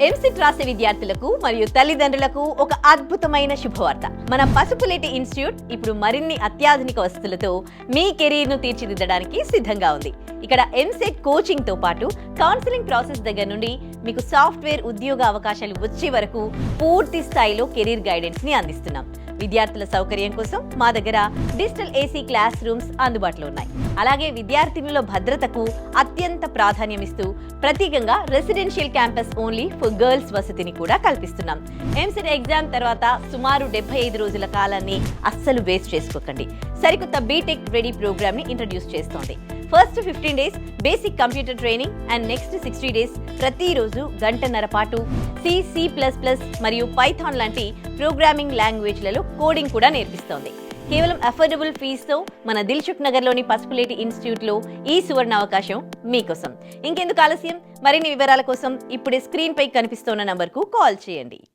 ఎంసెట్ రాసే విద్యార్థులకు మరియు తల్లిదండ్రులకు ఒక అద్భుతమైన శుభవార్త. మన పసుపులేటి ఇన్స్టిట్యూట్ ఇప్పుడు మరిన్ని అత్యాధునిక వసతులతో మీ కెరీర్ ను తీర్చిదిద్దడానికి సిద్ధంగా ఉంది. ఇక్కడ ఎంసెట్ కోచింగ్ తో పాటు కౌన్సిలింగ్ ప్రాసెస్ దగ్గర నుండి మీకు సాఫ్ట్వేర్ ఉద్యోగ అవకాశాలు వచ్చే వరకు పూర్తి స్థాయిలో కెరీర్ గైడెన్స్ ని అందిస్తున్నాం. విద్యార్థుల సౌకర్యం కోసం మా దగ్గర డిజిటల్ ఏసీ క్లాస్ రూమ్స్ అందుబాటులో ఉన్నాయి. అలాగే విద్యార్థినుల భద్రతకు అత్యంత ప్రాధాన్యం ఇస్తూ ప్రత్యేకంగా residential campus only for girls వసతిని కూడా కల్పిస్తున్నాం. ఎంసెట్ ఎగ్జామ్ తర్వాత సుమారు 75 రోజుల కాలాన్ని అస్సలు వేస్ట్ చేసుకోకండి. సరికొత్త బీటెక్ రెడీ ప్రోగ్రామ్ ని ఇంట్రడ్యూస్ చేస్తోంది. First 15 days basic computer training and next 60 days ప్రతిరోజు గంటన్నర పాటు సి మరియు పైథాన్ లాంటి ప్రోగ్రామింగ్ లాంగ్వేజ్లలో కోడింగ్ కూడా నేర్పిస్తోంది. కేవలం అఫోర్డబుల్ ఫీజుతో మన దిల్సుఖ్ నగర్లోని పసుపులేటి ఇన్స్టిట్యూట్లో ఈ సువర్ణ అవకాశం మీకోసం. ఇంకెందుకు ఆలస్యం? మరిన్ని వివరాల కోసం ఇప్పుడే స్క్రీన్ పై కనిపిస్తున్న నంబర్కు కాల్ చేయండి.